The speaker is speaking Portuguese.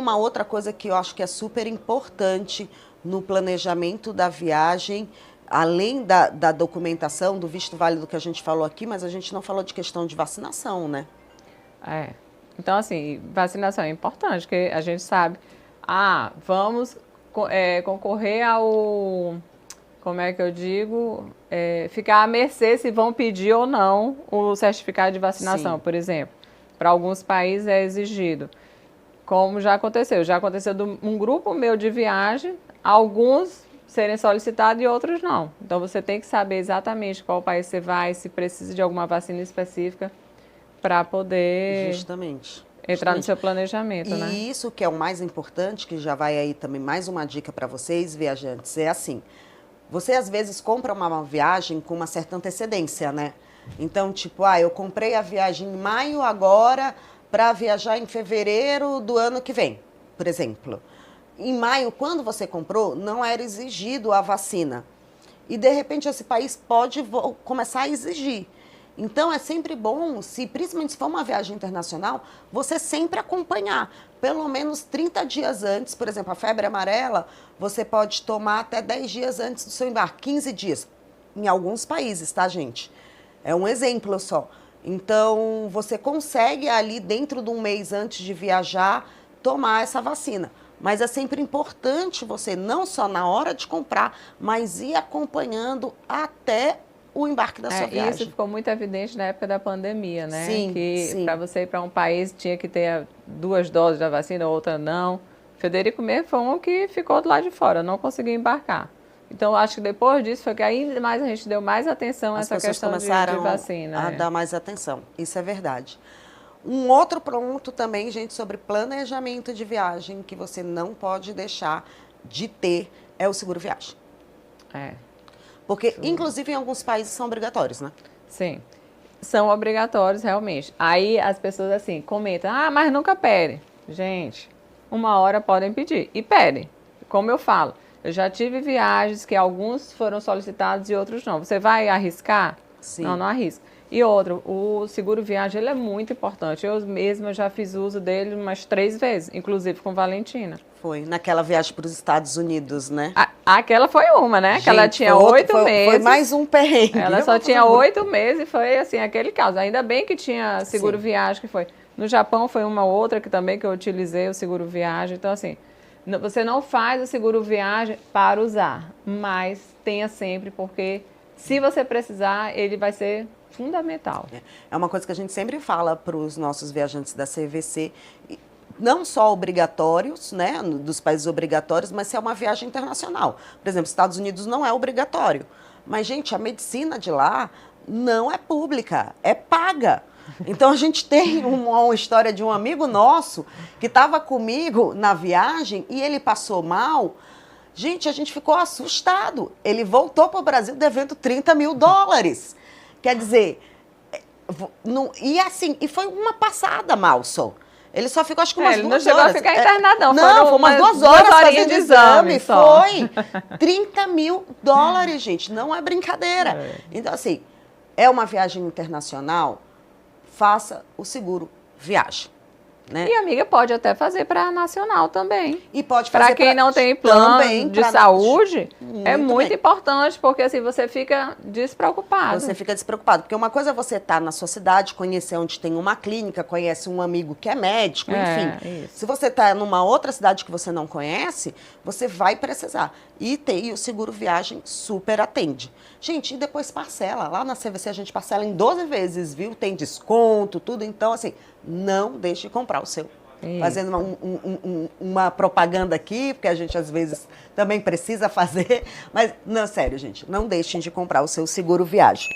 uma outra coisa que eu acho que é super importante no planejamento da viagem, além da documentação, do visto válido que a gente falou aqui, mas a gente não falou de questão de vacinação, né? É. Então, assim, vacinação é importante, porque a gente sabe, vamos concorrer ao, como é que eu digo, ficar à mercê se vão pedir ou não o certificado de vacinação, Sim. por exemplo. Para alguns países é exigido. Como já aconteceu de um grupo meu de viagem, alguns serem solicitados e outros não. Então, você tem que saber exatamente qual país você vai, se precisa de alguma vacina específica, para poder entrar no seu planejamento, né? E isso que é o mais importante, que já vai aí também mais uma dica para vocês, viajantes, é assim, você às vezes compra uma viagem com uma certa antecedência, né? Então, tipo, eu comprei a viagem em maio agora para viajar em fevereiro do ano que vem, por exemplo. Em maio, quando você comprou, não era exigido a vacina. E, de repente, esse país pode começar a exigir. Então, é sempre bom, principalmente se for uma viagem internacional, você sempre acompanhar. Pelo menos 30 dias antes, por exemplo, a febre amarela, você pode tomar até 10 dias antes do seu embarque, 15 dias. Em alguns países, tá, gente? É um exemplo só. Então, você consegue ali, dentro de um mês antes de viajar, tomar essa vacina. Mas é sempre importante você, não só na hora de comprar, mas ir acompanhando até o embarque da sua viagem. Isso ficou muito evidente na época da pandemia, né? Sim, que para você ir para um país tinha que ter 2 doses da vacina, outra não. Federico mesmo foi um que ficou do lado de fora, não conseguiu embarcar. Então, acho que depois disso foi que ainda mais a gente deu mais atenção a essa questão de vacina. A dar mais atenção, isso é verdade. Um outro ponto também, gente, sobre planejamento de viagem que você não pode deixar de ter é o seguro viagem. Porque, inclusive, em alguns países são obrigatórios, né? Sim, são obrigatórios realmente. Aí as pessoas assim comentam, mas nunca pedem. Gente, uma hora podem pedir e pedem. Como eu falo, eu já tive viagens que alguns foram solicitados e outros não. Você vai arriscar? Sim. Não, não arrisca. E outro, o seguro viagem ele é muito importante. Eu mesma já fiz uso dele umas 3 vezes, inclusive com Valentina. Foi, naquela viagem para os Estados Unidos, né? Aquela foi uma, né? Gente, que ela tinha 8 meses. Foi mais um perrengue. Ela só tinha 8 meses e foi assim, aquele caso. Ainda bem que tinha seguro viagem que foi. No Japão foi uma outra que também que eu utilizei o seguro viagem. Então, assim, você não faz o seguro viagem para usar, mas tenha sempre, porque se você precisar, ele vai ser fundamental. É uma coisa que a gente sempre fala para os nossos viajantes da CVC, não só obrigatórios, né, dos países obrigatórios, mas se é uma viagem internacional. Por exemplo, Estados Unidos não é obrigatório, mas, gente, a medicina de lá não é pública, é paga. Então, a gente tem uma história de um amigo nosso que estava comigo na viagem e ele passou mal. Gente, a gente ficou assustado. Ele voltou para o Brasil devendo $30 mil. Quer dizer, e foi uma passada mal só. Ele só ficou, acho que umas 2 horas. Ele não chegou a ficar internado, não. Não, foi umas 2 horas fazendo de exame. Foi. $30 mil, gente. Não é brincadeira. Então, assim, é uma viagem internacional, faça o seguro viagem. Né? E, amiga, pode até fazer para nacional também. E pode fazer para quem não tem plano de saúde, é muito importante, porque assim você fica despreocupado. Você fica despreocupado, porque uma coisa é você estar na sua cidade, conhecer onde tem uma clínica, conhece um amigo que é médico, enfim. Isso. Se você está numa outra cidade que você não conhece, você vai precisar. E o seguro viagem super atende. Gente, e depois parcela. Lá na CVC a gente parcela em 12 vezes, viu? Tem desconto, tudo. Então, assim, não deixe de comprar o seu. Fazendo uma propaganda aqui, porque a gente às vezes também precisa fazer. Mas, não, sério, gente, não deixem de comprar o seu seguro viagem.